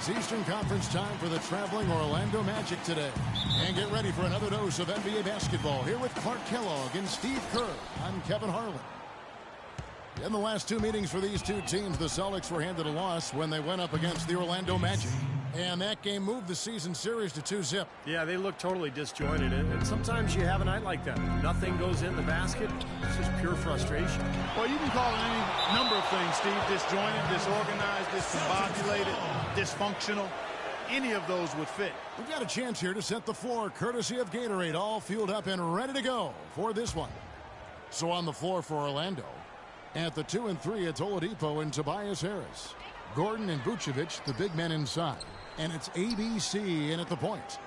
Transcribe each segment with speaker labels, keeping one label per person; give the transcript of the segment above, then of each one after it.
Speaker 1: It's Eastern Conference time for the traveling Orlando Magic today. And get ready for another dose of NBA basketball here with Clark Kellogg and Steve Kerr. I'm Kevin Harlan. In the last two meetings for these two teams, the Celtics were handed a loss when they went up against the Orlando Magic. And that game moved the season series to 2-zip.
Speaker 2: Yeah, they look totally disjointed. And sometimes you have a night like that. Nothing goes in the basket. It's just pure frustration.
Speaker 3: Well, you can call it any number of things, Steve. Disjointed, disorganized, discombobulated, dysfunctional. Any of those would fit.
Speaker 1: We've got a chance here to set the floor, courtesy of Gatorade, all fueled up and ready to go for this one. So on the floor for Orlando, at the 2 and 3, it's Oladipo and Tobias Harris. Gordon and Vucevic, the big men inside. And it's ABC in at the point.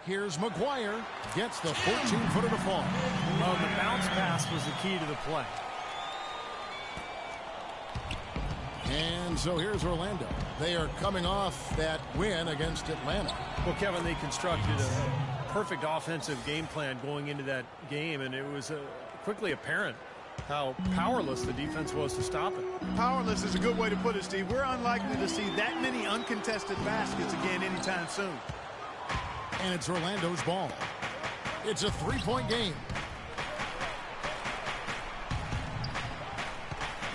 Speaker 1: Here's McGuire. Gets the 14-footer to fall.
Speaker 2: Well, the bounce pass was the key to the play.
Speaker 1: And so here's Orlando. They are coming off that win against Atlanta.
Speaker 2: Well, Kevin, they constructed a perfect offensive game plan going into that game, and it was quickly apparent how powerless the defense was to stop it.
Speaker 3: Powerless is a good way to put it, Steve. We're unlikely to see that many uncontested baskets again anytime soon.
Speaker 1: And it's Orlando's ball. It's a three-point game.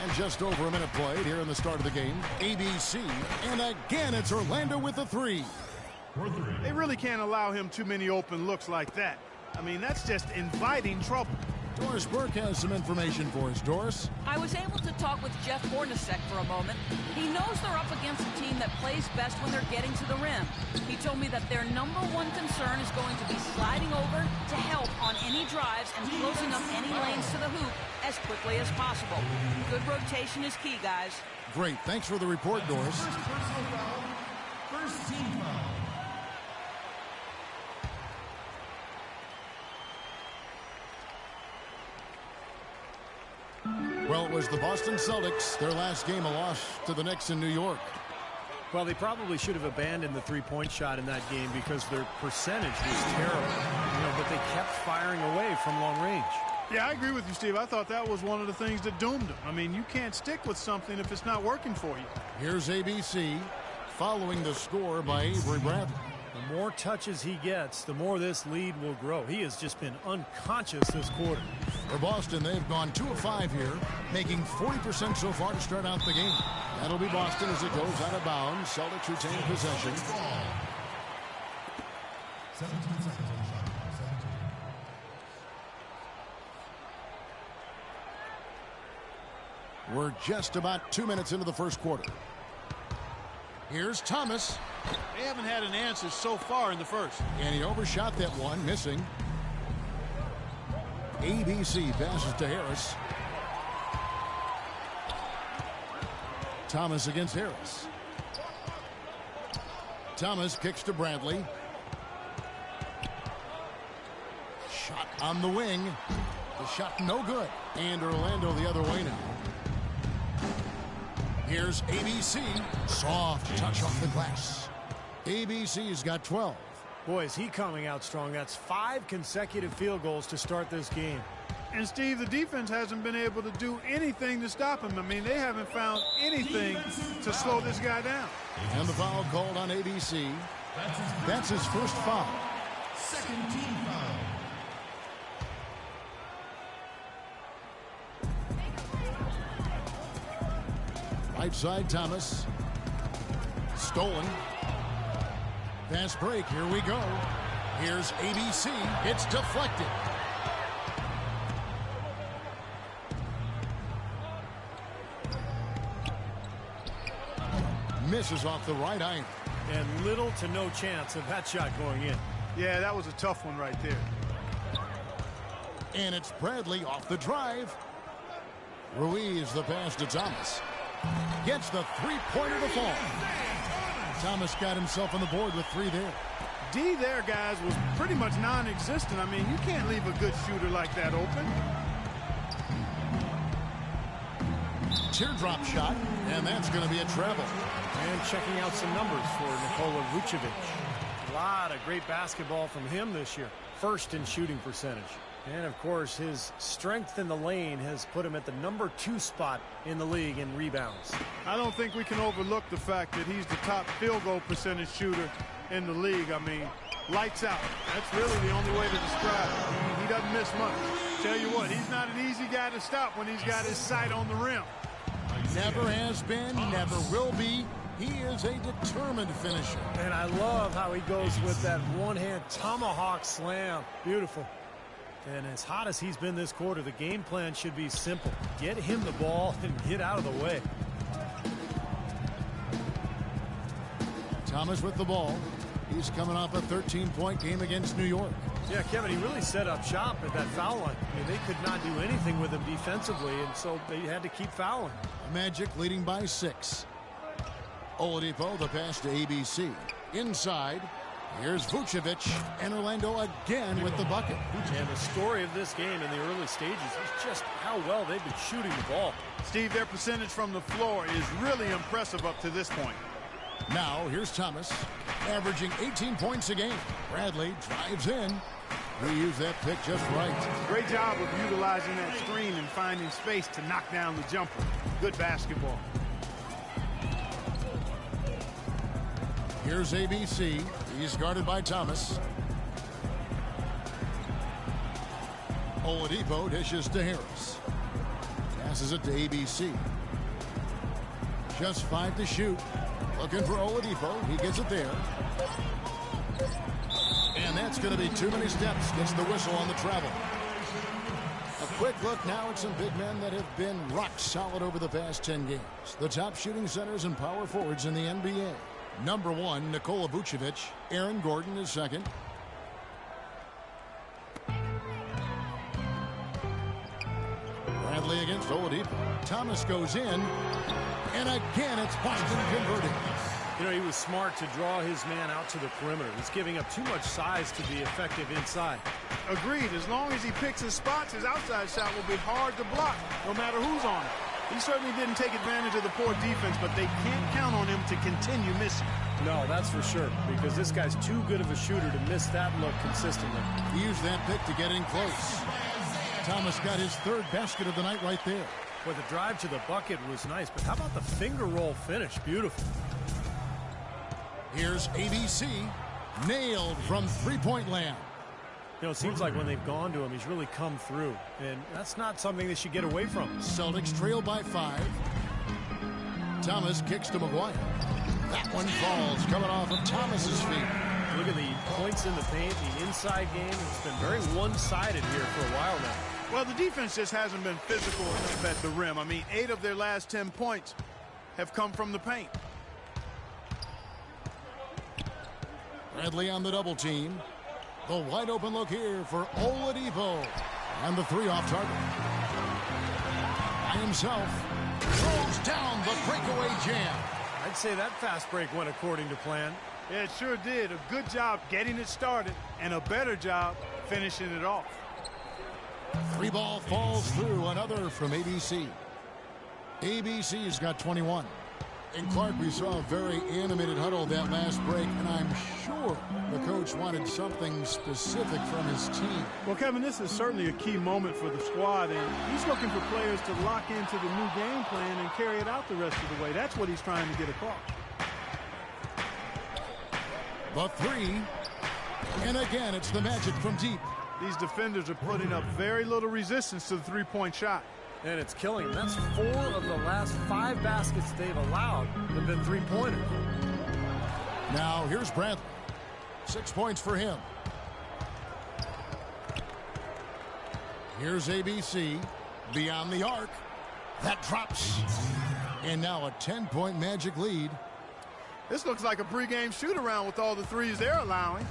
Speaker 1: And just over a minute played here in the start of the game. ABC. And again, it's Orlando with the three.
Speaker 3: They really can't allow him too many open looks like that. I mean, that's just inviting trouble.
Speaker 1: Doris Burke has some information for us. Doris?
Speaker 4: I was able to talk with Jeff Hornacek for a moment. He knows they're up against a team that plays best when they're getting to the rim. He told me that their number one concern is going to be sliding over to help on any drives and closing up any lanes to the hoop as quickly as possible. Good rotation is key, guys.
Speaker 1: Great. Thanks for the report, Doris.
Speaker 5: First personal foul. First team foul.
Speaker 1: Well, it was the Boston Celtics, their last game, a loss to the Knicks in New York.
Speaker 2: Well, they probably should have abandoned the three-point shot in that game because their percentage was terrible. But they kept firing away from long range.
Speaker 3: Yeah, I agree with you, Steve. I thought that was one of the things that doomed them. I mean, you can't stick with something if it's not working for you.
Speaker 1: Here's ABC following the score by Avery Bradley.
Speaker 2: The more touches he gets, the more this lead will grow. He has just been unconscious this quarter.
Speaker 1: For Boston, they've gone 2 of 5 here, making 40% so far to start out the game. That'll be Boston as it goes out of bounds. Celtics retain possession.
Speaker 5: 17 seconds on the shot. 17.
Speaker 1: We're just about 2 minutes into the first quarter. Here's Thomas.
Speaker 3: They haven't had an answer so far in the first.
Speaker 1: And he overshot that one, missing. ABC passes to Harris. Thomas against Harris. Thomas kicks to Bradley. Shot on the wing. The shot no good. And Orlando the other way now. Here's ABC. Soft touch off the glass. ABC's got 12.
Speaker 2: Boy, is he coming out strong. That's 5 consecutive field goals to start this game.
Speaker 3: And, Steve, the defense hasn't been able to do anything to stop him. I mean, they haven't found anything to slow this guy down.
Speaker 1: And the foul called on ABC. That's his first foul.
Speaker 5: Second team foul.
Speaker 1: Right side, Thomas. Stolen. Fast break. Here we go. Here's ABC. It's deflected. Misses off the right iron.
Speaker 2: And little to no chance of that shot going in.
Speaker 3: Yeah, that was a tough one right there.
Speaker 1: And it's Bradley off the drive. Ruiz the pass to Thomas. Gets the three-pointer to fall. Thomas got himself on the board with 3 there.
Speaker 3: D there, guys, was pretty much non-existent. I mean, you can't leave a good shooter like that open.
Speaker 1: Teardrop shot, and that's going to be a travel.
Speaker 2: And checking out some numbers for Nikola Vucevic. A lot of great basketball from him this year. First in shooting percentage. And, of course, his strength in the lane has put him at the #2 spot in the league in rebounds.
Speaker 3: I don't think we can overlook the fact that he's the top field goal percentage shooter in the league. I mean, lights out. That's really the only way to describe it. He doesn't miss much. Tell you what, he's not an easy guy to stop when he's got his sight on the rim.
Speaker 1: Never has been, never will be. He is a determined finisher.
Speaker 2: And I love how he goes with that one-hand tomahawk slam. Beautiful. And as hot as he's been this quarter, the game plan should be simple. Get him the ball and get out of the way.
Speaker 1: Thomas with the ball. He's coming off a 13-point game against New York.
Speaker 2: Yeah, Kevin, he really set up shop at that foul line. I mean, they could not do anything with him defensively, and so they had to keep fouling.
Speaker 1: Magic leading by 6. Oladipo, the pass to ABC. Inside, here's Vucevic, and Orlando again with the bucket.
Speaker 2: And the story of this game in the early stages is just how well they've been shooting the ball.
Speaker 3: Steve, their percentage from the floor is really impressive up to this point.
Speaker 1: Now, here's Thomas, averaging 18 points a game. Bradley drives in. He used that pick just right.
Speaker 3: Great job of utilizing that screen and finding space to knock down the jumper. Good basketball.
Speaker 1: Here's ABC. He's guarded by Thomas. Oladipo dishes to Harris. Passes it to ABC. Just 5 to shoot. Looking for Oladipo. He gets it there. And that's going to be too many steps. Gets the whistle on the travel. A quick look now at some big men that have been rock solid over the past 10 games. The top shooting centers and power forwards in the NBA. Number 1, Nikola Vucevic. Aaron Gordon is second. Bradley against Oladipo. Thomas goes in. And again, it's Boston converting.
Speaker 2: You know, he was smart to draw his man out to the perimeter. He's giving up too much size to be effective inside.
Speaker 3: Agreed. As long as he picks his spots, his outside shot will be hard to block, no matter who's on it. He certainly didn't take advantage of the poor defense, but they can't count on him to continue missing.
Speaker 2: No, that's for sure, because this guy's too good of a shooter to miss that look consistently.
Speaker 1: He used that pick to get in close. Thomas got his 3rd basket of the night right there.
Speaker 2: Well, the drive to the bucket was nice, but how about the finger roll finish? Beautiful.
Speaker 1: Here's ABC. Nailed from three-point land.
Speaker 2: You know, it seems like when they've gone to him, he's really come through. And that's not something they should get away from.
Speaker 1: Celtics trail by 5. Thomas kicks to McGuire. That one falls, coming off of Thomas's feet.
Speaker 2: Look at the points in the paint, the inside game. It's been very one-sided here for a while now.
Speaker 3: Well, the defense just hasn't been physical enough at the rim. I mean, 8 of their last 10 points have come from the paint.
Speaker 1: Bradley on the double team. The wide open look here for Oladipo. And the 3 off target. By himself. Throws down the breakaway jam.
Speaker 2: I'd say that fast break went according to plan.
Speaker 3: Yeah, it sure did. A good job getting it started and a better job finishing it off.
Speaker 1: 3 ball falls through. Another from ABC. ABC's got 21. And Clark, we saw a very animated huddle that last break, and I'm sure the coach wanted something specific from his team.
Speaker 3: Well, Kevin, this is certainly a key moment for the squad, and he's looking for players to lock into the new game plan and carry it out the rest of the way. That's what he's trying to get across.
Speaker 1: The 3. And again, it's the Magic from deep.
Speaker 3: These defenders are putting up very little resistance to the three-point shot.
Speaker 2: And it's killing them. That's 4 of the last 5 baskets they've allowed have been three-pointers.
Speaker 1: Now, here's Bradley. 6 points for him. Here's ABC. Beyond the arc. That drops. And now a 10-point Magic lead.
Speaker 3: This looks like a pregame shoot-around with all the threes they're allowing.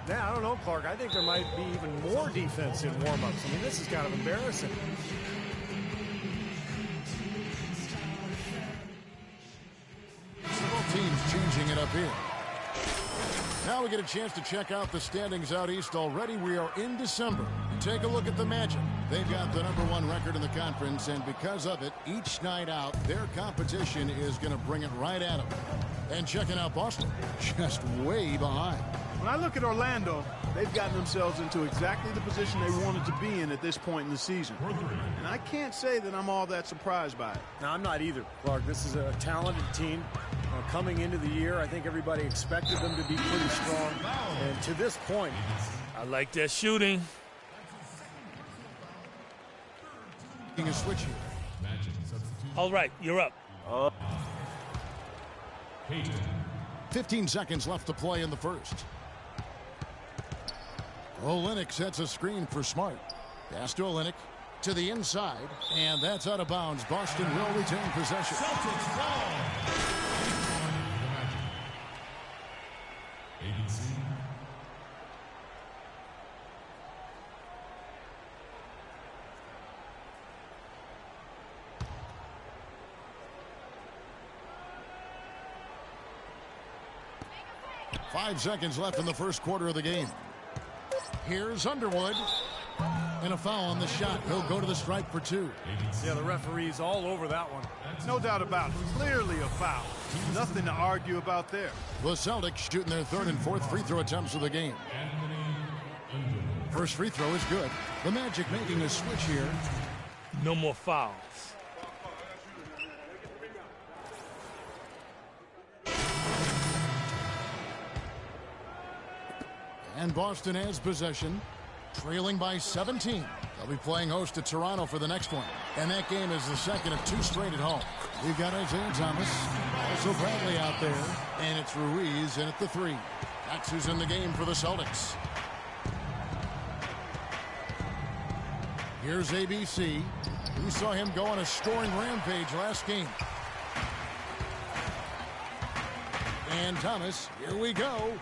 Speaker 2: Yeah, I don't know, Clark. I think there might be even more defense in warm-ups. I mean, this is kind of embarrassing.
Speaker 1: Teams changing it up here. Now we get a chance to check out the standings out east already. We are in December. Take a look at the Magic. They've got the #1 record in the conference, and because of it, each night out, their competition is going to bring it right at them. And checking out Boston, just way behind.
Speaker 3: When I look at Orlando, they've gotten themselves into exactly the position they wanted to be in at this point in the season. And I can't say that I'm all that surprised by it.
Speaker 2: No, I'm not either, Clark. This is a talented team. Coming into the year, I think everybody expected them to be pretty strong. And to this point,
Speaker 6: I like that shooting.
Speaker 1: A switch here.
Speaker 6: All right, you're up.
Speaker 1: 15 seconds left to play in the first. Olynyk sets a screen for Smart. Pass to Olynyk to the inside, and that's out of bounds. Boston will retain possession.
Speaker 5: Celtics ball.
Speaker 1: 5 seconds left in the first quarter of the game. Here's Underwood. And a foul on the shot. He'll go to the strike for 2.
Speaker 2: yeah, the referee's all over that one.
Speaker 3: No doubt about it. Clearly a foul. Nothing to argue about there.
Speaker 1: The Celtics shooting their third and fourth free throw attempts of the game. First free throw is good. The Magic making a switch here.
Speaker 6: No more fouls.
Speaker 1: And Boston has possession, trailing by 17. They'll be playing host to Toronto for the next one. And that game is the second of 2 straight at home. We've got Isaiah Thomas, also Bradley out there, and it's Ruiz in at the 3. That's who's in the game for the Celtics. Here's ABC. We saw him go on a scoring rampage last game. And Thomas, here we go.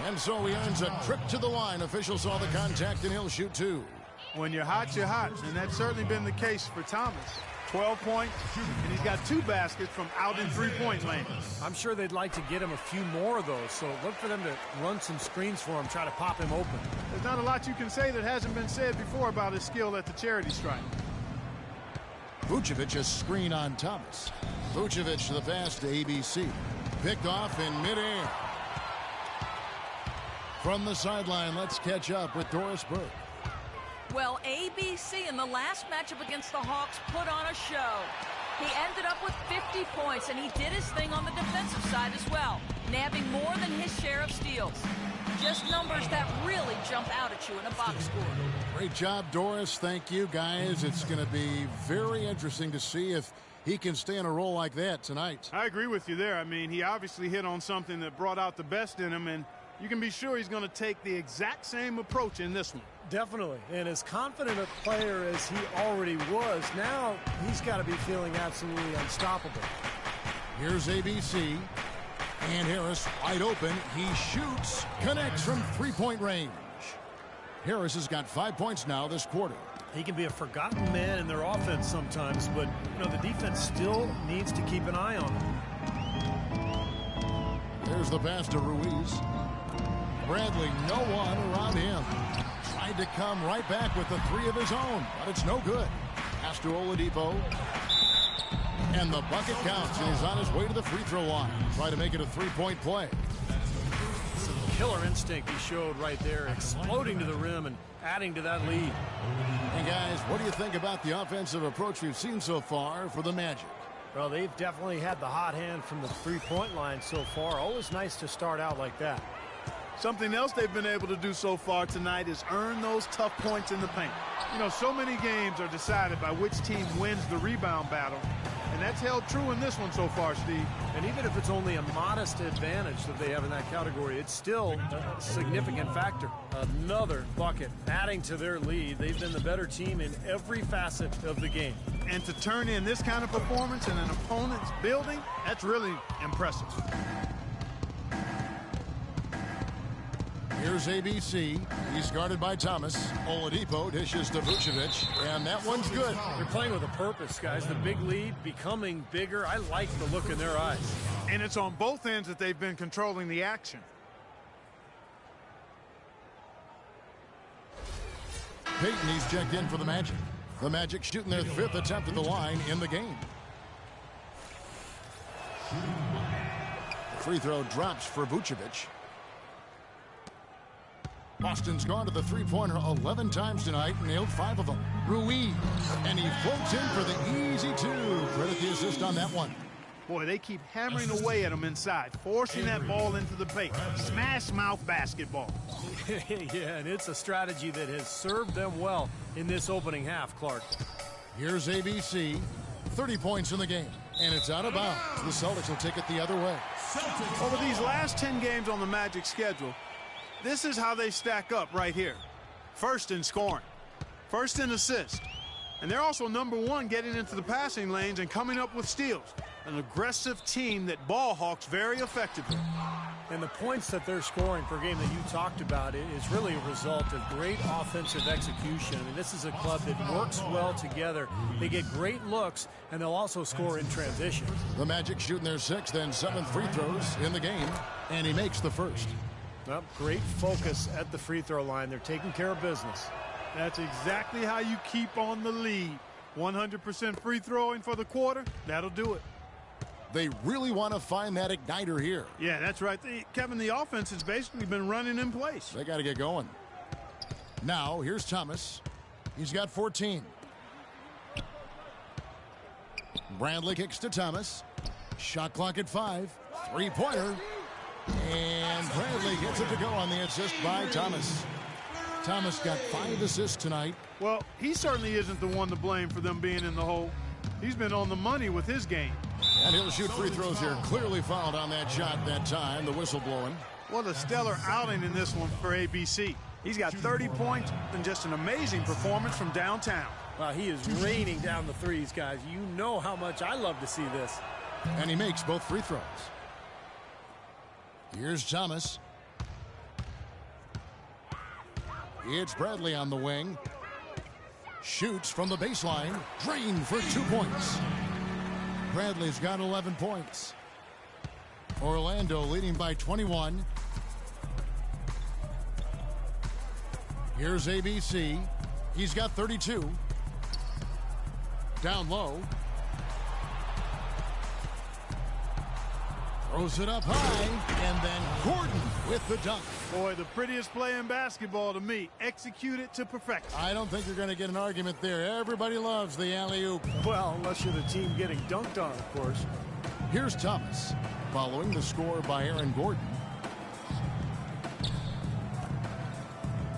Speaker 1: And so he earns a trip to the line. Officials saw the contact, and he'll shoot 2.
Speaker 3: When you're hot, you're hot. And that's certainly been the case for Thomas. 12 points, and he's got 2 baskets from out in three-point lane.
Speaker 2: I'm sure they'd like to get him a few more of those, so look for them to run some screens for him, try to pop him open.
Speaker 3: There's not a lot you can say that hasn't been said before about his skill at the charity stripe.
Speaker 1: Vucevic a screen on Thomas. Vucevic the pass to ABC. Picked off in midair. From the sideline, let's catch up with Doris Burke.
Speaker 4: Well, ABC in the last matchup against the Hawks put on a show. He ended up with 50 points, and he did his thing on the defensive side as well, nabbing more than his share of steals. Just numbers that really jump out at you in a box score.
Speaker 1: Great job, Doris. Thank you, guys. It's going to be very interesting to see if he can stay in a role like that tonight.
Speaker 3: I agree with you there. I mean, he obviously hit on something that brought out the best in him, and you can be sure he's going to take the exact same approach in this one.
Speaker 2: Definitely. And as confident a player as he already was, now he's got to be feeling absolutely unstoppable.
Speaker 1: Here's ABC. And Harris wide open. He shoots, connects from three-point range. Harris has got 5 points now this quarter.
Speaker 2: He can be a forgotten man in their offense sometimes, but the defense still needs to keep an eye on him.
Speaker 1: There's the pass to Ruiz. Bradley, no one around him. Tried to come right back with the 3 of his own, but it's no good. Pass to Oladipo. And the bucket counts, and he's on his way to the free throw line. Try to make it a 3-point play.
Speaker 2: Some killer instinct he showed right there, exploding to the rim and adding to that lead.
Speaker 1: And guys, what do you think about the offensive approach we've seen so far for the Magic?
Speaker 2: Well, they've definitely had the hot hand from the three-point line so far. Always nice to start out like that.
Speaker 3: Something else they've been able to do so far tonight is earn those tough points in the paint. So many games are decided by which team wins the rebound battle, and that's held true in this one so far, Steve.
Speaker 2: And even if it's only a modest advantage that they have in that category, it's still a significant factor. Another bucket adding to their lead. They've been the better team in every facet of the game.
Speaker 3: And to turn in this kind of performance in an opponent's building, that's really impressive.
Speaker 1: Here's ABC. He's guarded by Thomas. Oladipo dishes to Vucevic, and that one's good.
Speaker 2: They're playing with a purpose, guys. The big lead becoming bigger. I like the look in their eyes.
Speaker 3: And it's on both ends that they've been controlling the action.
Speaker 1: Payton, he's checked in for the Magic. The Magic shooting their 5th attempt at the line in the game. The free throw drops for Vucevic. Boston's gone to the three-pointer 11 times tonight, nailed 5 of them. Ruiz, and he floats in for the easy 2. Credit the assist on that one.
Speaker 3: Boy, they keep hammering away at him inside, forcing that ball into the paint. Smash mouth basketball.
Speaker 2: Yeah, and it's a strategy that has served them well in this opening half, Clark.
Speaker 1: Here's ABC, 30 points in the game, and it's out of bounds. The Celtics will take it the other way.
Speaker 3: Over these last 10 games on the Magic schedule, this is how they stack up right here. First in scoring, first in assists, and they're also #1 getting into the passing lanes and coming up with steals. An aggressive team that ball hawks very effectively.
Speaker 2: And the points that they're scoring per game that you talked about is really a result of great offensive execution. I mean, this is a club that works well together. They get great looks, and they'll also score in transition.
Speaker 1: The Magic shooting their 6th and 7th free throws in the game, and he makes the first.
Speaker 2: Well, great focus at the free throw line. They're taking care of business.
Speaker 3: That's exactly how you keep on the lead. 100% free throwing for the quarter, that'll do it.
Speaker 1: They really want to find that igniter here.
Speaker 3: Yeah, that's right. Kevin, the offense has basically been running in place.
Speaker 1: They got to get going. Now, here's Thomas. He's got 14. Bradley kicks to Thomas. Shot clock at 5. Three-pointer. And Bradley gets it to go on the assist by Thomas. Thomas got 5 assists tonight.
Speaker 3: Well, he certainly isn't the one to blame for them being in the hole. He's been on the money with his game.
Speaker 1: And he'll shoot free throws here. Clearly fouled on that shot that time. The whistle blowing.
Speaker 3: What a stellar outing in this one for ABC. He's got 30 points and just an amazing performance from downtown.
Speaker 2: Wow, he is raining down the threes, guys. You know how much I love to see this.
Speaker 1: And he makes both free throws. Here's Thomas. It's Bradley on the wing. Shoots from the baseline. Drained for 2 points. Bradley's got 11 points. Orlando leading by 21. Here's ABC. He's got 32. Down low. Throws it up high, and then Gordon with the dunk.
Speaker 3: Boy, the prettiest play in basketball to me. Executed to perfection.
Speaker 1: I don't think you're going to get an argument there. Everybody loves the alley-oop.
Speaker 2: Well, unless you're the team getting dunked on, of course.
Speaker 1: Here's Thomas, following the score by Aaron Gordon.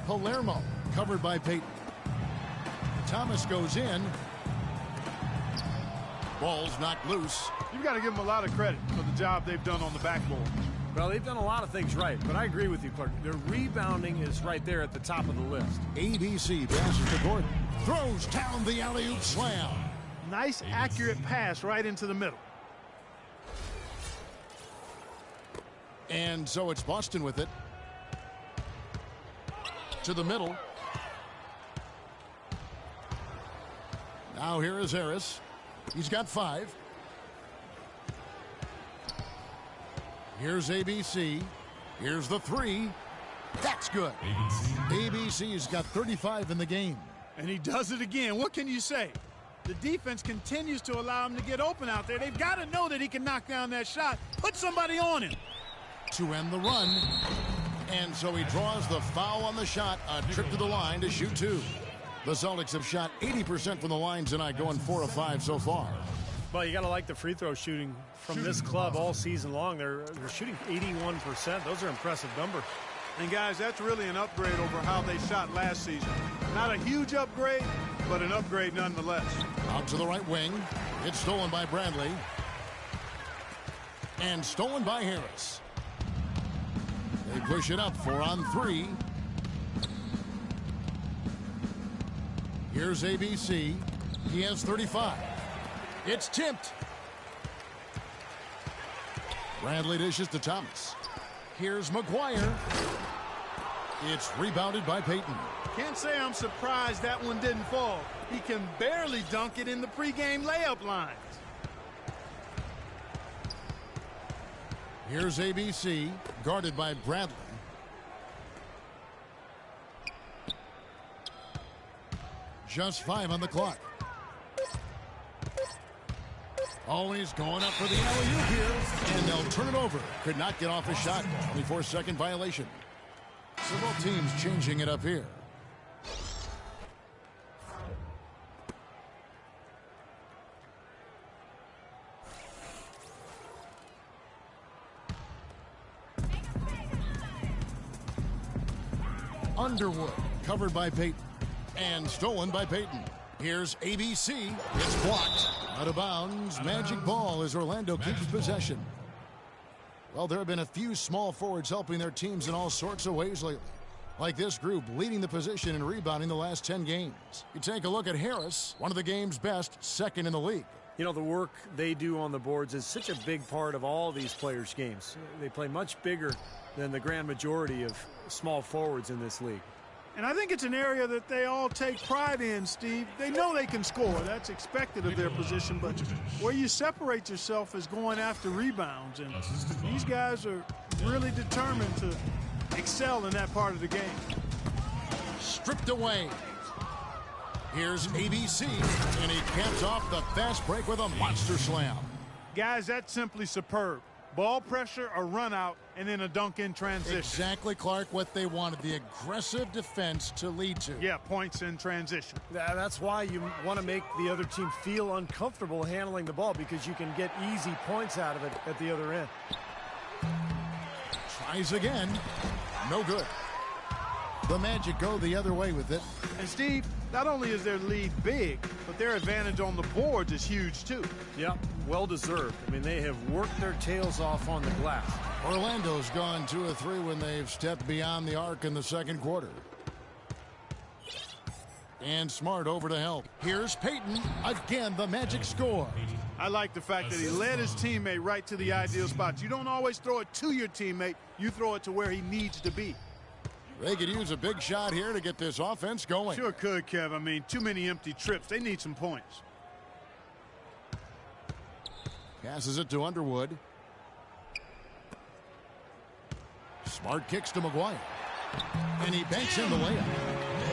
Speaker 1: Palermo, covered by Peyton. Thomas goes in. Ball's knocked loose.
Speaker 3: You've got to give them a lot of credit for the job they've done on the backboard.
Speaker 2: Well, they've done a lot of things right, but I agree with you, Clark. Their rebounding is right there at the top of the list.
Speaker 1: ABC passes to Gordon. Throws down the alley-oop slam.
Speaker 3: Nice, accurate pass right into the middle.
Speaker 1: And so it's Boston with it. To the middle. Now here is Harris. He's got 5. Here's ABC. Here's the 3. That's good. ABC's got 35 in the game.
Speaker 3: And he does it again. What can you say? The defense continues to allow him to get open out there. They've got to know that he can knock down that shot. Put somebody on him.
Speaker 1: To end the run. And so he draws the foul on the shot. A trip to the line to shoot 2. The Celtics have shot 80% from the line tonight, going 4 of 5 so far.
Speaker 2: Well, you got to like the free throw shooting from this club all season long. They're shooting 81%. Those are impressive numbers.
Speaker 3: And, guys, that's really an upgrade over how they shot last season. Not a huge upgrade, but an upgrade nonetheless.
Speaker 1: Out to the right wing. It's stolen by Bradley. And stolen by Harris. They push it up 4 on 3. Here's ABC. He has 35. It's tipped. Bradley dishes to Thomas. Here's McGuire. It's rebounded by Peyton.
Speaker 3: Can't say I'm surprised that one didn't fall. He can barely dunk it in the pregame layup lines.
Speaker 1: Here's ABC, guarded by Bradley. Just 5 on the clock. Always going up for the alley-oop here, and they'll turn it over. Could not get off a shot. 24-second violation. So both teams changing it up here. Underwood, covered by Peyton, and stolen by Peyton. Here's ABC. It's blocked. Out of bounds. Magic ball as Orlando keeps possession. Well, there have been a few small forwards helping their teams in all sorts of ways lately. Like this group leading the position and rebounding the last 10 games. You take a look at Harris, one of the game's best, second in the league.
Speaker 2: You know, the work they do on the boards is such a big part of all these players' games. They play much bigger than the grand majority of small forwards in this league.
Speaker 3: And I think it's an area that they all take pride in, Steve. They know they can score. That's expected of their position. But where you separate yourself is going after rebounds. And these guys are really determined to excel in that part of the game.
Speaker 1: Stripped away. Here's ABC, and he caps off the fast break with a monster slam.
Speaker 3: Guys, that's simply superb. Ball pressure, a run out, and then a dunk in transition.
Speaker 1: Exactly, Clark, what they wanted, the aggressive defense to lead to.
Speaker 3: Yeah, points in transition.
Speaker 2: That's why you want to make the other team feel uncomfortable handling the ball, because you can get easy points out of it at the other end.
Speaker 1: Tries again. No good. The Magic go the other way with it.
Speaker 3: And Steve, not only is their lead big, but their advantage on the boards is huge too.
Speaker 2: Yep, well deserved. I mean, they have worked their tails off on the glass.
Speaker 1: Orlando's gone 2 of 3 when they've stepped beyond the arc in the second quarter. And Smart over to help. Here's Peyton. Again, the Magic score.
Speaker 3: I like the fact that he led his teammate right to the ideal spot. You don't always throw it to your teammate. You throw it to where he needs to be.
Speaker 1: They could use a big shot here to get this offense going.
Speaker 3: Sure could, Kev. I mean, too many empty trips. They need some points.
Speaker 1: Passes it to Underwood. Smart kicks to McGuire. And he banks in the layup.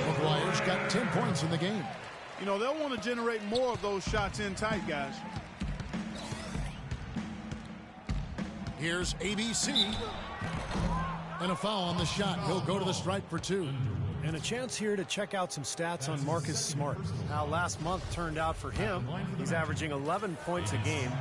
Speaker 1: McGuire's got 10 points in the game.
Speaker 3: You know, they'll want to generate more of those shots in tight, guys.
Speaker 1: Here's ABC. And a foul on the shot. He'll go to the stripe for 2.
Speaker 2: And a chance here to check out some stats on Marcus Smart. How last month turned out for him. He's averaging 11 points a game,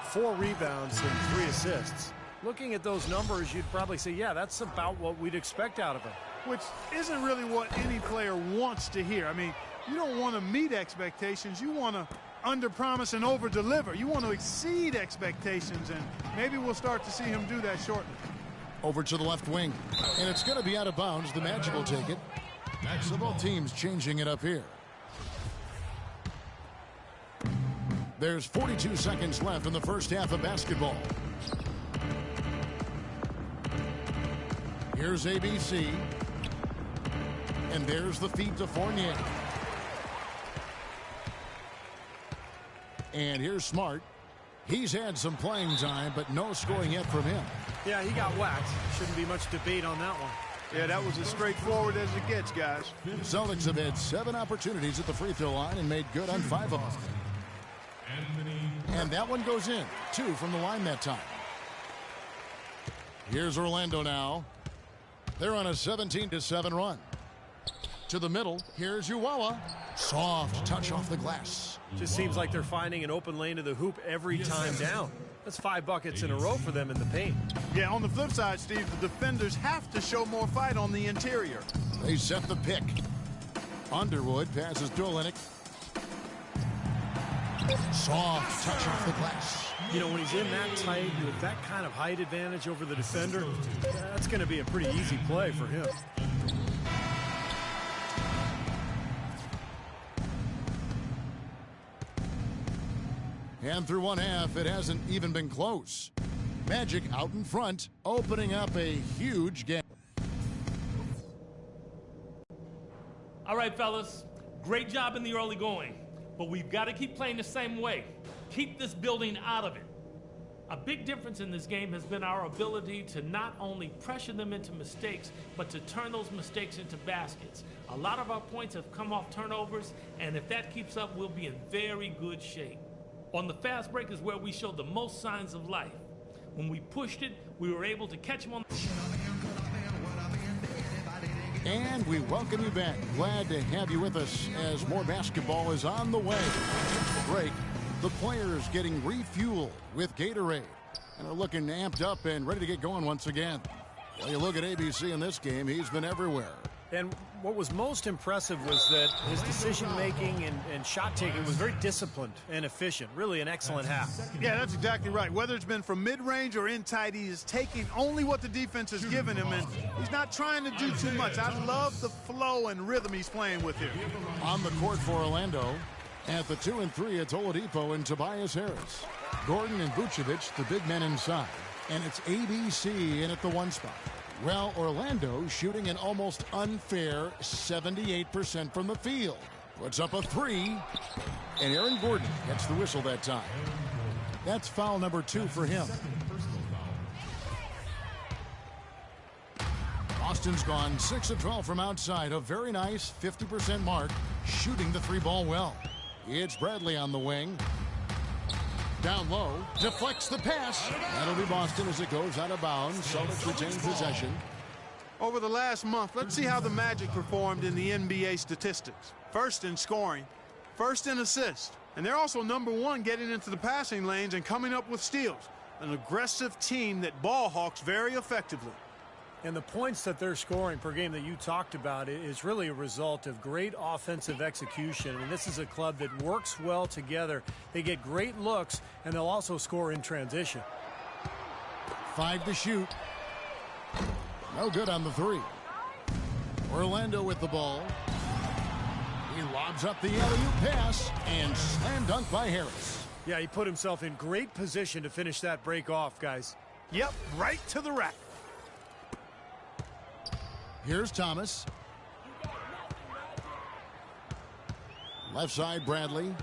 Speaker 2: 4 rebounds, and 3 assists. Looking at those numbers, you'd probably say, yeah, that's about what we'd expect out of him.
Speaker 3: Which isn't really what any player wants to hear. I mean, you don't want to meet expectations. You want to under-promise and over-deliver. You want to exceed expectations, and maybe we'll start to see him do that shortly.
Speaker 1: Over to the left wing. And it's going to be out of bounds. The Magic will take it. So both teams changing it up here. There's 42 seconds left in the first half of basketball. Here's ABC. And there's the feed to Fournier. And here's Smart. He's had some playing time, but no scoring yet from him.
Speaker 2: Yeah, he got whacked. Shouldn't be much debate on that one.
Speaker 3: Yeah, that was as straightforward as it gets, guys.
Speaker 1: Celtics have had 7 opportunities at the free throw line and made good on 5 of them. And that one goes in. 2 from the line that time. Here's Orlando now. They're on a 17-7 run. To the middle, here's Uwawa. Soft touch off the glass.
Speaker 2: Just seems like they're finding an open lane to the hoop every time down. That's 5 buckets in a row for them in the paint.
Speaker 3: Yeah, on the flip side, Steve, the defenders have to show more fight on the interior.
Speaker 1: They set the pick. Underwood passes to Olynyk. Soft touch off the glass.
Speaker 2: You know, when he's in that tight with that kind of height advantage over the defender, that's going to be a pretty easy play for him.
Speaker 1: And through one half, it hasn't even been close. Magic out in front, opening up a huge gap.
Speaker 6: All right, fellas, great job in the early going, but we've got to keep playing the same way. Keep this building out of it. A big difference in this game has been our ability to not only pressure them into mistakes, but to turn those mistakes into baskets. A lot of our points have come off turnovers, and if that keeps up, we'll be in very good shape. On the fast break is where we showed the most signs of life. When we pushed it, we were able to catch him on.
Speaker 1: And we welcome you back. Glad to have you with us as more basketball is on the way. Break. The players getting refueled with Gatorade and are looking amped up and ready to get going once again. Well, you look at ABC in this game, he's been everywhere.
Speaker 2: And what was most impressive was that his decision-making and shot-taking was very disciplined and efficient. Really an excellent half.
Speaker 3: Yeah, that's exactly right. Whether it's been from mid-range or in tight, he is taking only what the defense has given him, and he's not trying to do too much. I love the flow and rhythm he's playing with here.
Speaker 1: On the court for Orlando, at the 2 and 3, it's Oladipo and Tobias Harris. Gordon and Vucevic, the big men inside. And it's ABC in at the 1 spot. Well, Orlando shooting an almost unfair 78% from the field. Puts up a 3, and Aaron Gordon gets the whistle that time. That's foul number 2 for him. Boston's gone 6 of 12 from outside. A very nice 50% mark, shooting the 3-ball well. It's Bradley on the wing. Down low, deflects the pass. That'll be Boston as it goes out of bounds. Celtics retain possession.
Speaker 3: Over the last month, let's see how the Magic performed in the NBA statistics. First in scoring, first in assists, and they're also #1 getting into the passing lanes and coming up with steals. An aggressive team that ball hawks very effectively.
Speaker 2: And the points that they're scoring per game that you talked about is really a result of great offensive execution. I mean, this is a club that works well together. They get great looks, and they'll also score in transition.
Speaker 1: 5 to shoot. No good on the 3. Orlando with the ball. He lobs up the alley-oop pass and slam dunk by Harris.
Speaker 2: Yeah, he put himself in great position to finish that break off, guys.
Speaker 3: Yep, right to the rack.
Speaker 1: Here's Thomas. Left side, Bradley.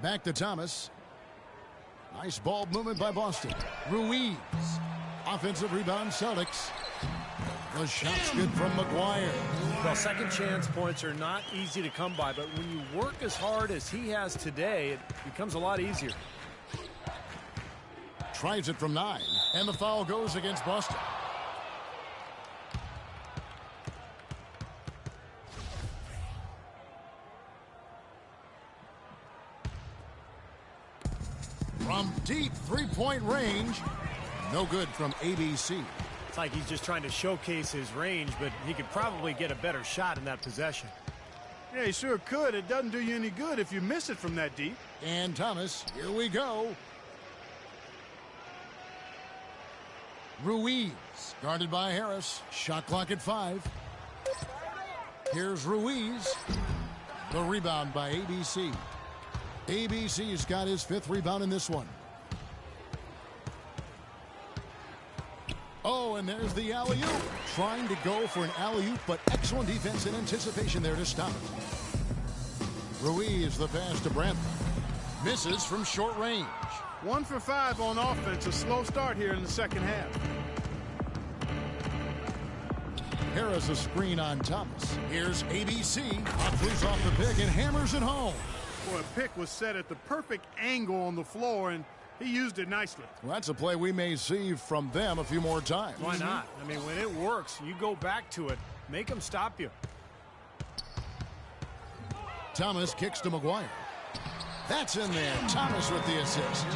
Speaker 1: Back to Thomas. Nice ball movement by Boston. Ruiz. Offensive rebound, Celtics. The shot's good from McGuire.
Speaker 2: Well, second chance points are not easy to come by, but when you work as hard as he has today, it becomes a lot easier.
Speaker 1: Tries it from 9, and the foul goes against Boston. From deep three-point range, no good from ABC.
Speaker 2: It's like he's just trying to showcase his range, but he could probably get a better shot in that possession.
Speaker 3: Yeah, he sure could. It doesn't do you any good if you miss it from that deep.
Speaker 1: And Thomas, here we go. Ruiz, guarded by Harris. Shot clock at 5. Here's Ruiz. The rebound by ABC. ABC's got his 5th rebound in this one. Oh, and there's the alley-oop. Trying to go for an alley-oop, but excellent defense and anticipation there to stop it. Ruiz, the pass to Bradley. Misses from short range.
Speaker 3: 1 for 5 on offense. A slow start here in the second half.
Speaker 1: Harris a screen on Thomas. Here's ABC. Pop loose off the pick and hammers it home.
Speaker 3: Boy, a pick was set at the perfect angle on the floor, and he used it nicely.
Speaker 1: Well, that's a play we may see from them a few more times.
Speaker 2: Why not? I mean, when it works, you go back to it. Make them stop you.
Speaker 1: Thomas kicks to McGuire. That's in there. Thomas with the assist.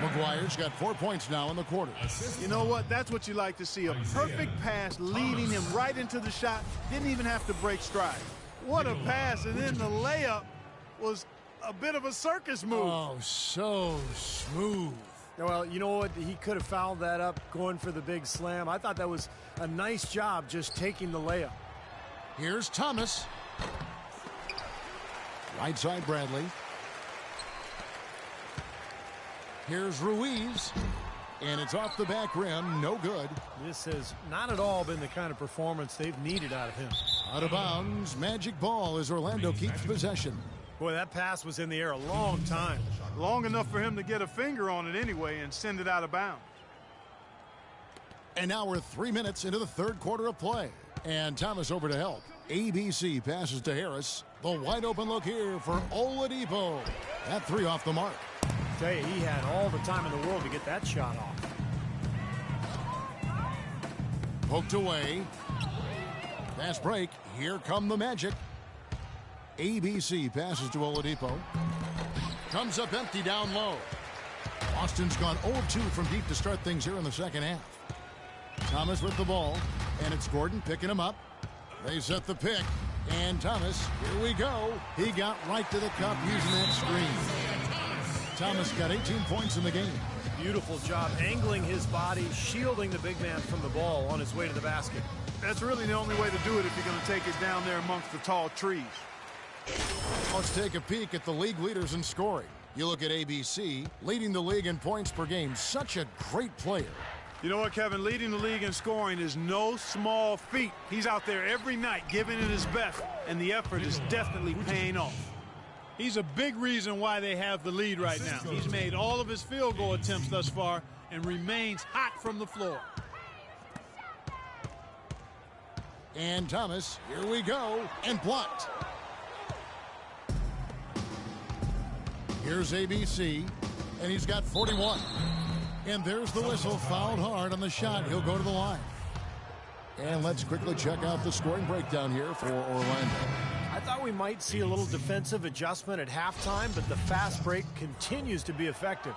Speaker 1: McGuire's got 4 points now in the quarter.
Speaker 3: You know what? That's what you like to see. A perfect pass leading him right into the shot. Didn't even have to break stride. What a pass. And then the layup was a bit of a circus move.
Speaker 1: Oh, so smooth.
Speaker 2: Well, you know what? He could have fouled that up going for the big slam. I thought that was a nice job just taking the layup.
Speaker 1: Here's Thomas. Right side, Bradley. Here's Ruiz. And it's off the back rim. No good.
Speaker 2: This has not at all been the kind of performance they've needed out of him.
Speaker 1: Out of bounds. Magic ball as Orlando keeps possession.
Speaker 2: Boy, that pass was in the air a long time.
Speaker 3: Long enough for him to get a finger on it anyway and send it out of bounds.
Speaker 1: And now we're 3 minutes into the 3rd quarter of play. And Thomas over to help. ABC passes to Harris. The wide open look here for Oladipo. That 3 off the mark.
Speaker 2: Tell you, he had all the time in the world to get that shot off.
Speaker 1: Poked away. Fast break. Here come the Magic. ABC passes to Oladipo. Comes up empty down low. Boston's gone 0-2 from deep to start things here in the second half. Thomas with the ball, and it's Gordon picking him up. They set the pick, and Thomas, here we go. He got right to the cup using that screen. Thomas got 18 points in the game.
Speaker 2: Beautiful job angling his body, shielding the big man from the ball on his way to the basket.
Speaker 3: That's really the only way to do it if you're going to take it down there amongst the tall trees.
Speaker 1: Let's take a peek at the league leaders in scoring. You look at ABC, leading the league in points per game. Such a great player.
Speaker 3: You know what, Kevin? Leading the league in scoring is no small feat. He's out there every night giving it his best, and the effort is definitely paying off. He's a big reason why they have the lead right now. He's made all of his field goal attempts thus far and remains hot from the floor.
Speaker 1: And Thomas, here we go, and blocked. Here's ABC, and he's got 41. And there's the whistle, fouled hard on the shot. He'll go to the line. And let's quickly check out the scoring breakdown here for Orlando.
Speaker 2: I thought we might see a little defensive adjustment at halftime, but the fast break continues to be effective.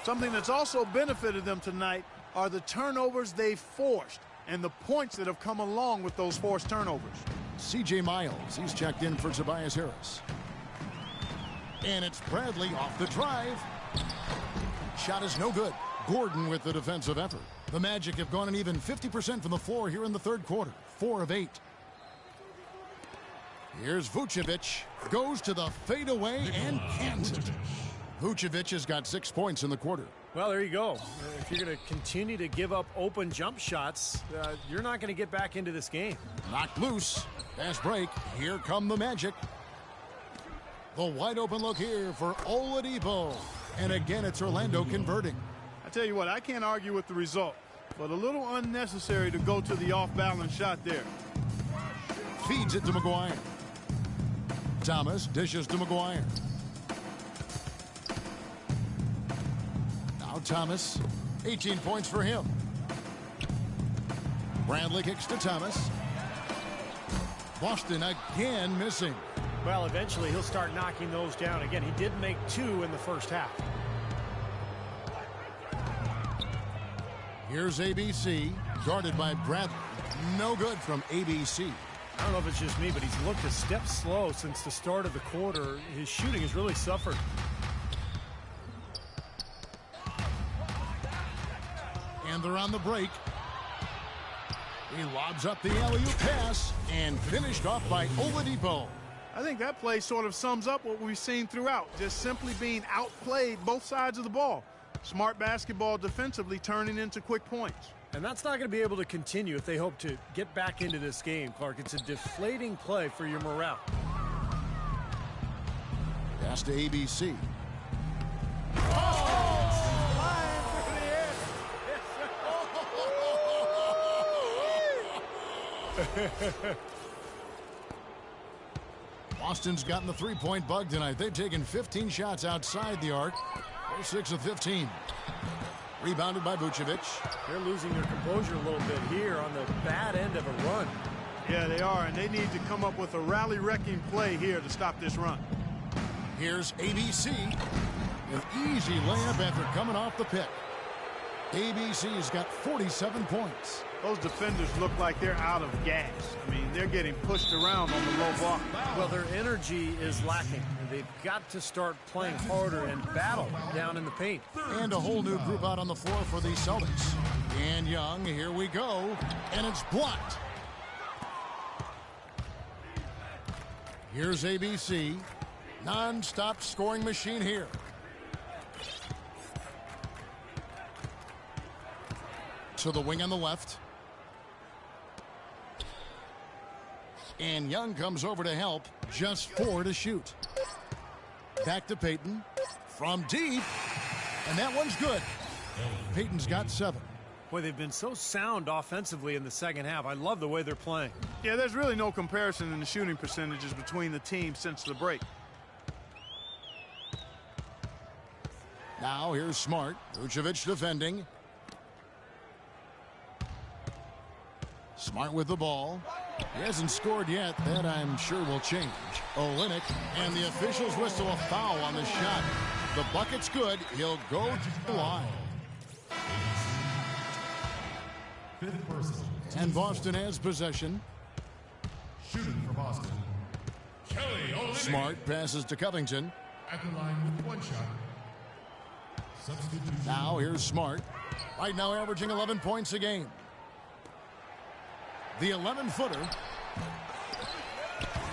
Speaker 3: Something that's also benefited them tonight are the turnovers they've forced and the points that have come along with those forced turnovers.
Speaker 1: C.J. Miles, he's checked in for Tobias Harris. And it's Bradley off the drive. Shot is no good. Gordon with the defensive effort. The Magic have gone an even 50% from the floor here in the third quarter. 4 of 8. Here's Vucevic. Goes to the fadeaway and can't. Vucevic has got 6 points in the quarter.
Speaker 2: Well, there you go. If you're going to continue to give up open jump shots, you're not going to get back into this game.
Speaker 1: Knocked loose. Fast break. Here come the Magic. The wide open look here for Oladipo. And again, it's Orlando converting.
Speaker 3: I tell you what, I can't argue with the result, but a little unnecessary to go to the off-balance shot there.
Speaker 1: Feeds it to McGuire. Thomas dishes to McGuire. Now Thomas, 18 points for him. Bradley kicks to Thomas. Boston again missing.
Speaker 2: Well, eventually he'll start knocking those down. Again, he did make 2 in the first half.
Speaker 1: Here's ABC, guarded by Bradley. No good from ABC.
Speaker 2: I don't know if it's just me, but he's looked a step slow since the start of the quarter. His shooting has really suffered.
Speaker 1: And they're on the break. He lobs up the alley-oop pass and finished off by Oladipo.
Speaker 3: I think that play sort of sums up what we've seen throughout, just simply being outplayed both sides of the ball. Smart basketball defensively turning into quick points.
Speaker 2: And that's not going to be able to continue if they hope to get back into this game, Clark. It's a deflating play for your morale.
Speaker 1: Pass to ABC. Boston's gotten the three-point bug tonight. They've taken 15 shots outside the arc. They're 6 of 15. Rebounded by Vucevic.
Speaker 2: They're losing their composure a little bit here on the bad end of a run.
Speaker 3: Yeah, they are, and they need to come up with a rally-wrecking play here to stop this run.
Speaker 1: Here's ABC. An easy layup after coming off the pick. ABC's got 47 points.
Speaker 3: Those defenders look like they're out of gas. I mean, they're getting pushed around on the low block.
Speaker 2: Well, their energy is lacking. They've got to start playing harder and battle down in the paint.
Speaker 1: And a whole new group out on the floor for the Celtics. And Young, here we go. And it's blocked. Here's ABC. Non-stop scoring machine here. To the wing on the left. And Young comes over to help. Just 4 to shoot. Back to Payton. From deep. And that one's good. Payton's got 7.
Speaker 2: Boy, they've been so sound offensively in the second half. I love the way they're playing.
Speaker 3: Yeah, there's really no comparison in the shooting percentages between the teams since the break.
Speaker 1: Now here's Smart. Vucevic defending. Smart with the ball. He hasn't scored yet. That, I'm sure, will change. Olynyk, and the officials whistle a foul on the shot. The bucket's good. He'll go to the line.
Speaker 5: Fifth personal.
Speaker 1: And Boston has possession.
Speaker 5: Shooting for Boston. Kelly Olynyk.
Speaker 1: Smart passes to Covington.
Speaker 5: At the line with one shot. Substitution.
Speaker 1: Now here's Smart. Right now averaging 11 points a game. The 11-footer.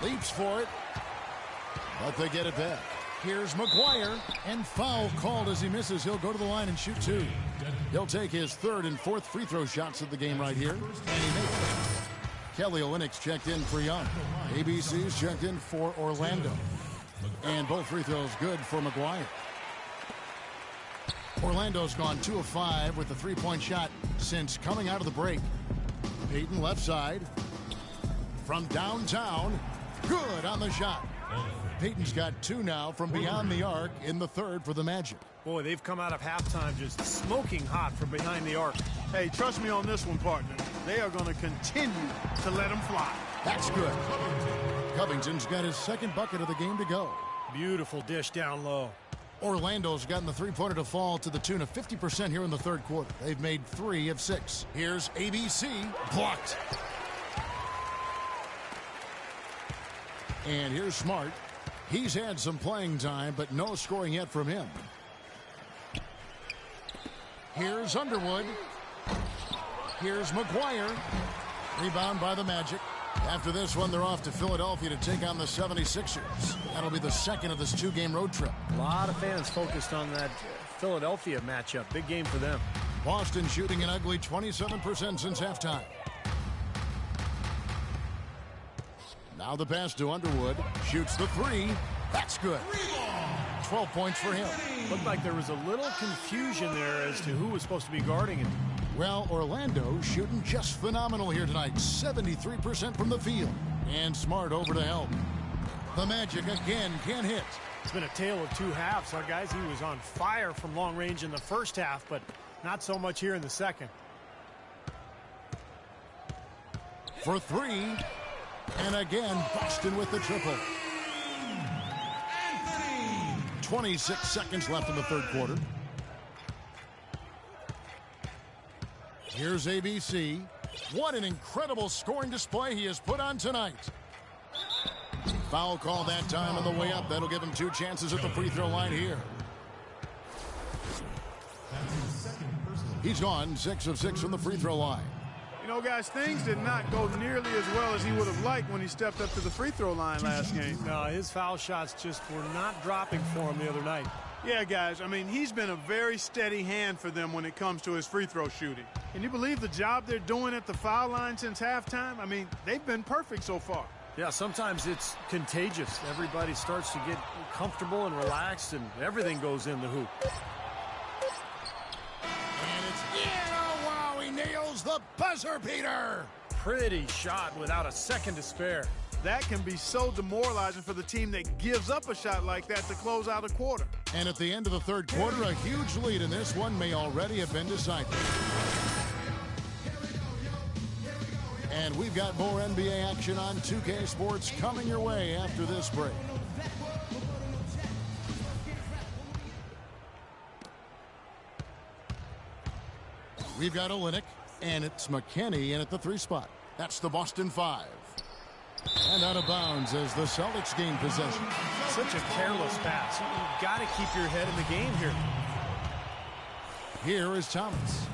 Speaker 1: Leaps for it. But they get it back. Here's McGuire. And foul called as he misses. He'll go to the line and shoot two. He'll take his third and fourth free throw shots of the game right here. And he makes it. Kelly Olynyk's checked in for Young. ABC's checked in for Orlando. And both free throws good for McGuire. Orlando's gone 2 of 5 with the three-point shot since coming out of the break. Payton left side. From downtown. Good on the shot. Payton's got 2 now from beyond the arc in the third for the Magic.
Speaker 2: Boy, they've come out of halftime just smoking hot from behind the arc.
Speaker 3: Hey, trust me on this one, partner. They are going to continue to let them fly.
Speaker 1: That's good. Covington's got his second bucket of the game to go.
Speaker 2: Beautiful dish down low.
Speaker 1: Orlando's gotten the three-pointer to fall to the tune of 50% here in the third quarter. They've made 3 of 6. Here's ABC. Blocked. And here's Smart. He's had some playing time, but no scoring yet from him. Here's Underwood. Here's McGuire. Rebound by the Magic. After this one, they're off to Philadelphia to take on the 76ers. That'll be the second of this 2-game road trip.
Speaker 2: A lot of fans focused on that Philadelphia matchup. Big game for them.
Speaker 1: Boston shooting an ugly 27% since halftime. Now the pass to Underwood. Shoots the 3. That's good. 12 points for him.
Speaker 2: Looked like there was a little confusion there as to who was supposed to be guarding him.
Speaker 1: Well, Orlando shooting just phenomenal here tonight. 73% from the field. And Smart over to help. The Magic again can't hit.
Speaker 2: It's been a tale of 2 halves. Our guys, he was on fire from long range in the first half, but not so much here in the second.
Speaker 1: For 3. And again, Boston with the triple. 26 seconds left in the third quarter. Here's ABC. What an incredible scoring display he has put on tonight. Foul call that time on the way up. That'll give him 2 chances at the free throw line here. He's gone 6 of 6 from the free throw line.
Speaker 3: You know, guys, things did not go nearly as well as he would have liked when he stepped up to the free throw line last game.
Speaker 2: No, his foul shots just were not dropping for him the other night.
Speaker 3: Yeah, guys, I mean, he's been a very steady hand for them when it comes to his free throw shooting. Can you believe the job they're doing at the foul line since halftime? I mean, they've been perfect so far.
Speaker 2: Yeah, sometimes it's contagious. Everybody starts to get comfortable and relaxed, and everything goes in the hoop.
Speaker 1: And it's in. Oh, wow, he nails the buzzer beater.
Speaker 2: Pretty shot without a second to spare.
Speaker 3: That can be so demoralizing for the team that gives up a shot like that to close out a quarter.
Speaker 1: And at the end of the third quarter, a huge lead in this one may already have been decided. And we've got more NBA action on 2K Sports coming your way after this break. We've got Olynyk, and it's McKinney in at the 3 spot. That's the Boston 5. And out of bounds as the Celtics gain possession.
Speaker 2: Such a careless pass. You've got to keep your head in the game here.
Speaker 1: Here is Thomas.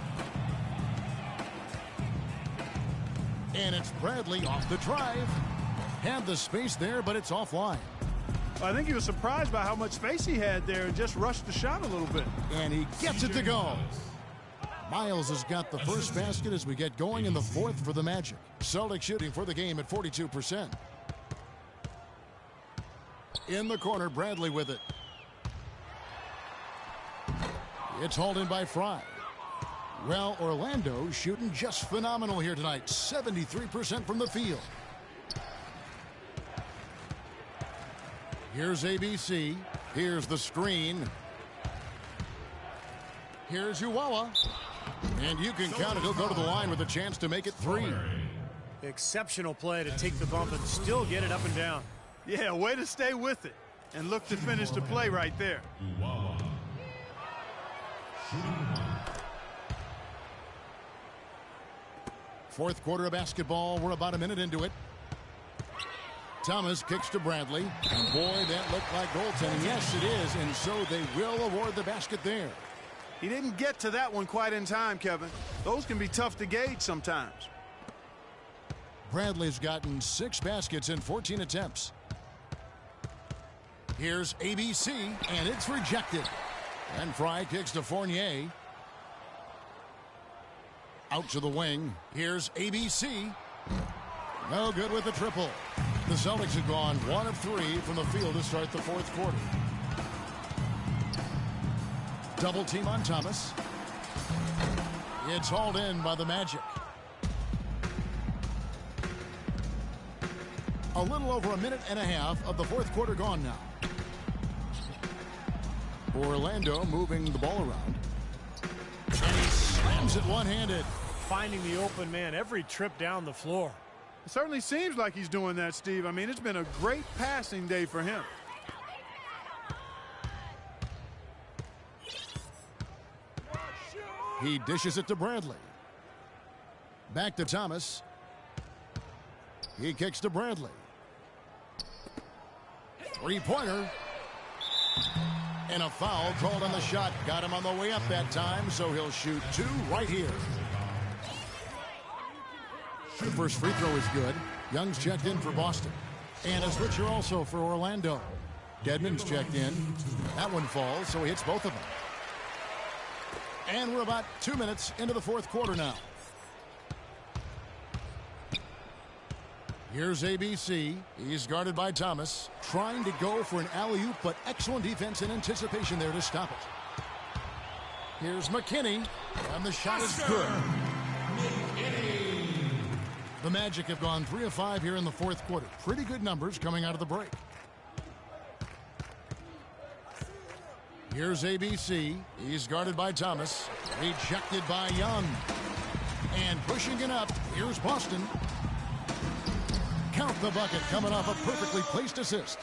Speaker 1: And it's Bradley off the drive. Had the space there, but it's offline.
Speaker 3: I think he was surprised by how much space he had there and just rushed the shot a little bit.
Speaker 1: And he gets it to go. Miles has got the first basket as we get going in the fourth for the Magic. Celtics shooting for the game at 42%. In the corner, Bradley with it. It's hauled in by Fry. Well, Orlando shooting just phenomenal here tonight. 73% from the field. Here's ABC. Here's the screen. Here's Uwawa. And you can count it. He'll go to the line with a chance to make it 3.
Speaker 2: Exceptional play to take the bump and still get it up and down.
Speaker 3: Yeah, way to stay with it and look to finish the play right there.
Speaker 1: Fourth quarter of basketball. We're about a minute into it. Thomas kicks to Bradley. And boy, that looked like goaltending. Yes, it is. And so they will award the basket there.
Speaker 3: He didn't get to that one quite in time, Kevin. Those can be tough to gauge sometimes.
Speaker 1: Bradley's gotten 6 baskets in 14 attempts. Here's ABC, and it's rejected. And Fry kicks to Fournier. Out to the wing. Here's ABC. No good with the triple. The Celtics have gone 1 of 3 from the field to start the fourth quarter. Double team on Thomas. It's hauled in by the Magic. A little over a minute and a half of the fourth quarter gone now. Orlando moving the ball around. And he slams it one-handed.
Speaker 2: Finding the open man every trip down the floor.
Speaker 3: It certainly seems like he's doing that, Steve. I mean, it's been a great passing day for him.
Speaker 1: He dishes it to Bradley. Back to Thomas. He kicks to Bradley. Three-pointer. And a foul called on the shot. Got him on the way up that time, so he'll shoot 2 right here. The first free throw is good. Young's checked in for Boston. And a switcher also for Orlando. Dedmon's checked in. That one falls, so he hits both of them. And we're about 2 minutes into the fourth quarter now. Here's ABC. He's guarded by Thomas. Trying to go for an alley-oop, but excellent defense and anticipation there to stop it. Here's McKinney. And the shot is good. The Magic have gone 3 of 5 here in the fourth quarter. Pretty good numbers coming out of the break. Here's ABC. He's guarded by Thomas. Rejected by Young. And pushing it up. Here's Boston. Count the bucket coming off a perfectly placed assist.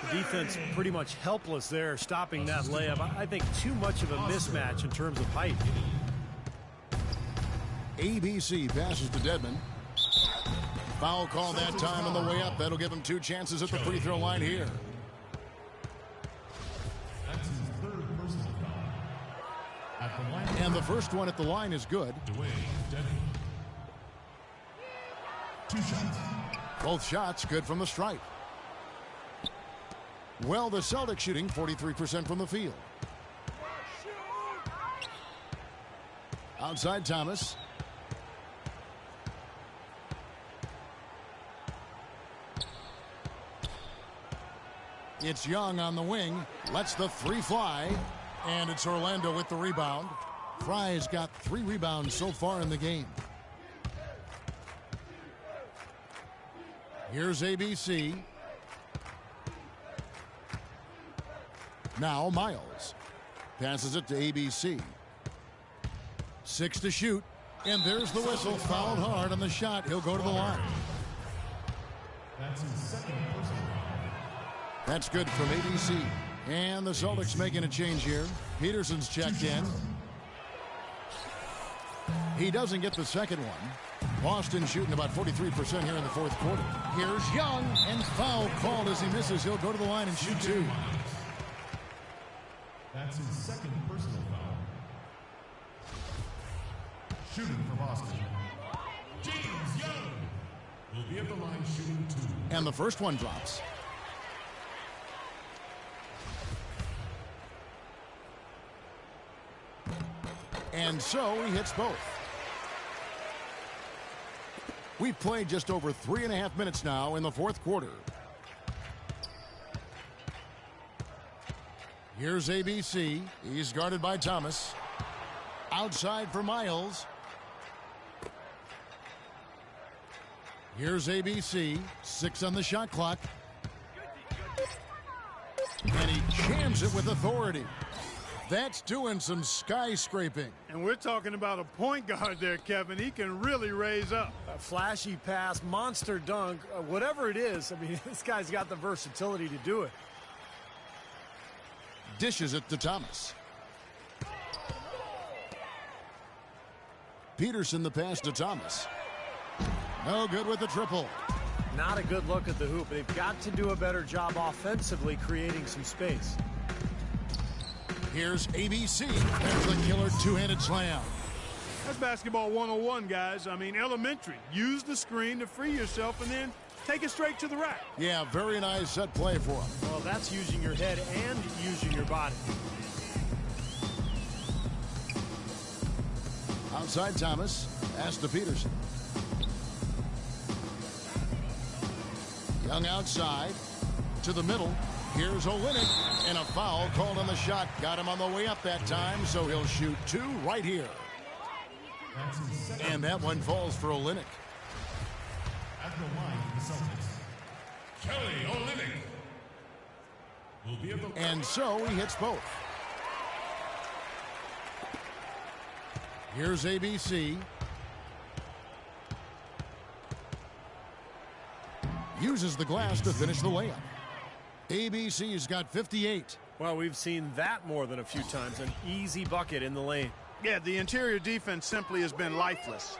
Speaker 2: The defense pretty much helpless there, stopping that layup. I think too much of a mismatch in terms of height.
Speaker 1: ABC passes to Dedmon. Foul call that time on the way up. That'll give him 2 chances at the free throw line here.
Speaker 5: That's his 3rd personal foul. At the line.
Speaker 1: And the first one at the line is good.
Speaker 5: Dwayne Dedmon. 2 shots.
Speaker 1: Both shots good from the stripe. Well, the Celtics shooting 43% from the field. Outside Thomas. It's Young on the wing. Lets the 3 fly. And it's Orlando with the rebound. Fry's got 3 rebounds so far in the game. Here's ABC. Now Miles. Passes it to ABC. 6 to shoot. And there's the whistle. Fouled hard on the shot. He'll go to the line.
Speaker 5: That's his 2nd personal foul.
Speaker 1: That's good from ABC. And the Celtics making a change here. Peterson's checked in. He doesn't get the second one. Boston shooting about 43% here in the fourth quarter. Here's Young, and foul called as he misses. He'll go to the line and shoot 2.
Speaker 5: That's his 2nd personal foul. Shooting for Boston. James Young will be at the line shooting 2.
Speaker 1: And the first one drops. And so he hits both. We've played just over 3.5 minutes now in the fourth quarter. Here's ABC. He's guarded by Thomas. Outside for Miles. Here's ABC. 6 on the shot clock. And he jams it with authority. That's doing some skyscraping.
Speaker 3: And we're talking about a point guard there, Kevin. He can really raise up.
Speaker 2: A flashy pass, monster dunk, whatever it is. I mean, this guy's got the versatility to do it.
Speaker 1: Dishes it to Thomas. Peterson the pass to Thomas. No good with the triple.
Speaker 2: Not a good look at the hoop. They've got to do a better job offensively creating some space.
Speaker 1: Here's ABC. There's the killer two-handed slam.
Speaker 3: That's basketball 101, guys. I mean, elementary. Use the screen to free yourself and then take it straight to the rack.
Speaker 1: Yeah, very nice set play for him.
Speaker 2: Well, that's using your head and using your body.
Speaker 1: Outside Thomas. Pass to Peterson. Young outside. To the middle. Here's Olynyk, and a foul called on the shot. Got him on the way up that time, so he'll shoot two right here. And that one falls for Olynyk.
Speaker 5: At the line for the Celtics, Kelly Olynyk will be at the line.
Speaker 1: And so he hits both. Here's ABC. Uses the glass to finish the layup. ABC's got 58.
Speaker 2: Well, we've seen that more than a few times. An easy bucket in the lane.
Speaker 3: Yeah, the interior defense simply has been lifeless.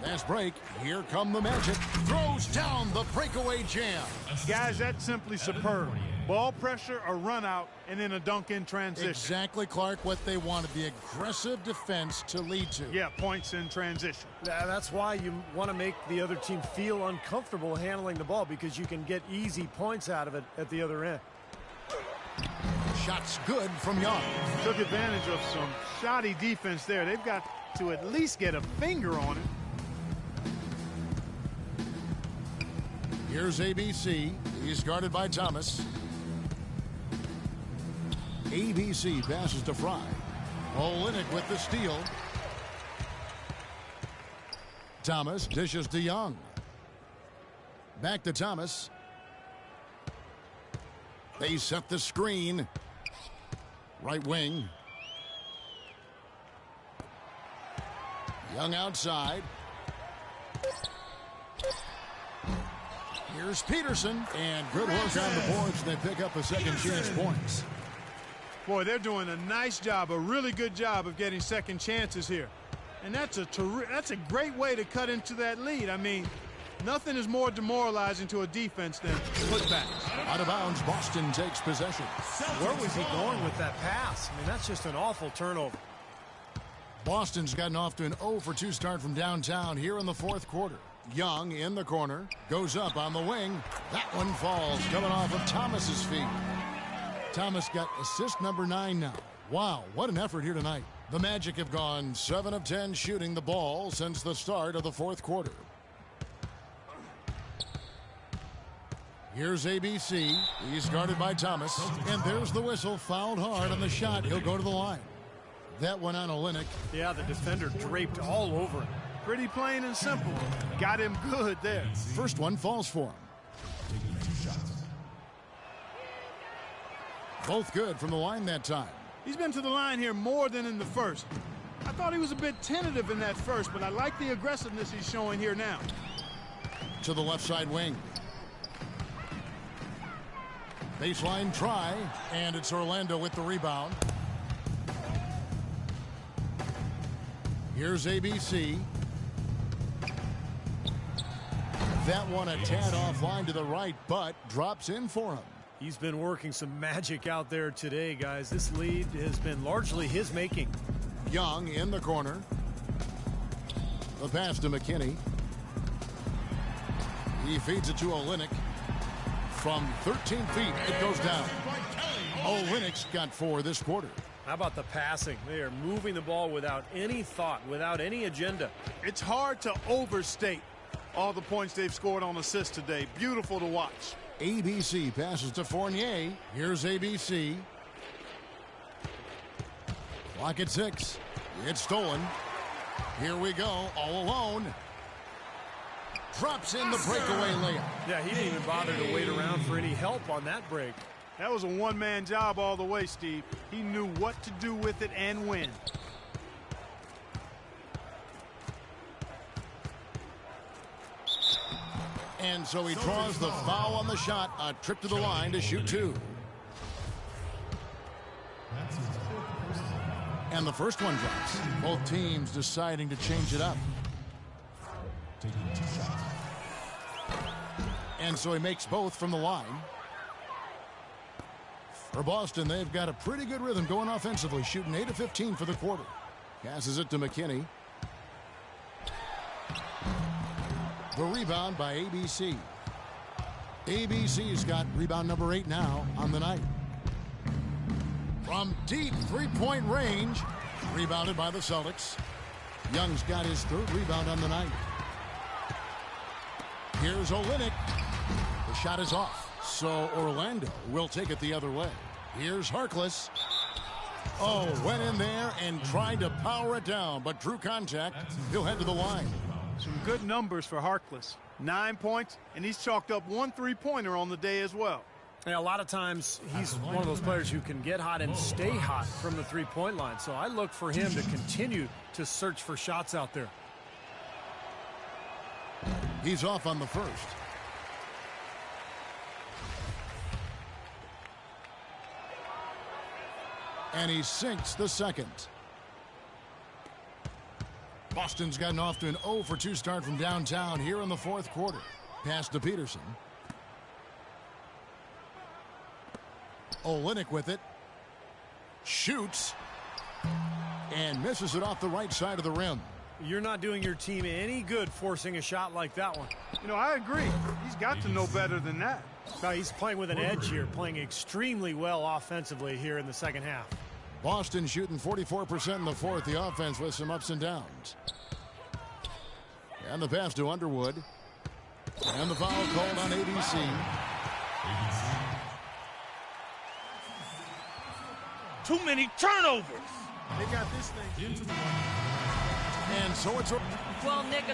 Speaker 1: Fast break. Here come the Magic. Throws down the breakaway jam.
Speaker 3: Guys, that's simply superb. Ball pressure, a run out, and then a dunk in transition.
Speaker 1: Exactly, Clark, what they wanted. The aggressive defense to lead to.
Speaker 3: Yeah, points in transition.
Speaker 2: That's why you want to make the other team feel uncomfortable handling the ball, because you can get easy points out of it at the other end.
Speaker 1: Shots good from Young.
Speaker 3: Took advantage of some shoddy defense there. They've got to at least get a finger on it.
Speaker 1: Here's ABC. He's guarded by Thomas. ABC passes to Fry. Olynyk with the steal. Thomas dishes to Young. Back to Thomas. They set the screen. Right wing. Young outside. Here's Peterson, and good work on the boards. They pick up a second chance points.
Speaker 3: Boy, they're doing a nice job, a really good job of getting second chances here. And that's a great way to cut into that lead. I mean, nothing is more demoralizing to a defense than putbacks.
Speaker 1: Out of bounds, Boston takes possession.
Speaker 2: Where was he going with that pass? I mean, that's just an awful turnover.
Speaker 1: Boston's gotten off to an 0-for-2 start from downtown here in the fourth quarter. Young in the corner, goes up on the wing. That one falls, coming off of Thomas's feet. Thomas got assist number 9 now. Wow, what an effort here tonight. The Magic have gone 7 of 10 shooting the ball since the start of the fourth quarter. Here's ABC. He's guarded by Thomas. And there's the whistle. Fouled hard on the shot. He'll go to the line. That one on Olynyk.
Speaker 2: Yeah, the defender draped all over him.
Speaker 3: Pretty plain and simple. Got him good there.
Speaker 1: First one falls for him. Both good from the line that time.
Speaker 3: He's been to the line here more than in the first. I thought he was a bit tentative in that first, but I like the aggressiveness he's showing here now.
Speaker 1: To the left side wing. Baseline try, and it's Orlando with the rebound. Here's ABC. That one a tad offline to the right, but drops in for him.
Speaker 2: He's been working some magic out there today, guys. This lead has been largely his making.
Speaker 1: Young in the corner. The pass to McKinney. He feeds it to Olynyk. From 13 feet, it goes down. Olynyk's got 4 this quarter.
Speaker 2: How about the passing? They are moving the ball without any thought, without any agenda.
Speaker 3: It's hard to overstate all the points they've scored on assists today. Beautiful to watch.
Speaker 1: ABC passes to Fournier. Here's ABC. Clock at 6. It's stolen. Here we go, all alone. Drops in the breakaway layup.
Speaker 2: Yeah, he didn't even bother to wait around for any help on that break.
Speaker 3: That was a one-man job all the way, Steve. He knew what to do with it and when.
Speaker 1: And so he draws the foul on the shot. A trip to the line to shoot 2. And the first one drops. Both teams deciding to change it up. And so he makes both from the line. For Boston, they've got a pretty good rhythm going offensively, shooting 8 of 15 for the quarter. Passes it to McKinney. The rebound by ABC. ABC's got rebound number 8 now on the night. From deep three-point range, rebounded by the Celtics. Young's got his 3rd rebound on the night. Here's Olynyk. The shot is off, so Orlando will take it the other way. Here's Harkless. Oh, went in there and tried to power it down, but drew contact. He'll head to the line.
Speaker 3: Some good numbers for Harkless. 9 points, and he's chalked up 1 3-pointer on the day as well.
Speaker 2: Yeah, a lot of times he's one of those players who can get hot and stay hot from the three-point line. So I look for him to continue to search for shots out there.
Speaker 1: He's off on the first. And he sinks the second. Boston's gotten off to an 0 for 2 start from downtown here in the 4th quarter. Pass to Peterson. Olynyk with it. Shoots. And misses it off the right side of the rim.
Speaker 2: You're not doing your team any good forcing a shot like that one.
Speaker 3: You know, I agree. He's got to know better than that.
Speaker 2: Now, he's playing with an edge here, playing extremely well offensively here in the second half.
Speaker 1: Boston shooting 44% in the 4th. The offense with some ups and downs. And the pass to Underwood. And the foul called on ABC.
Speaker 6: Too many turnovers.
Speaker 3: They got this thing.
Speaker 1: And so it's a...
Speaker 4: Well, Nick,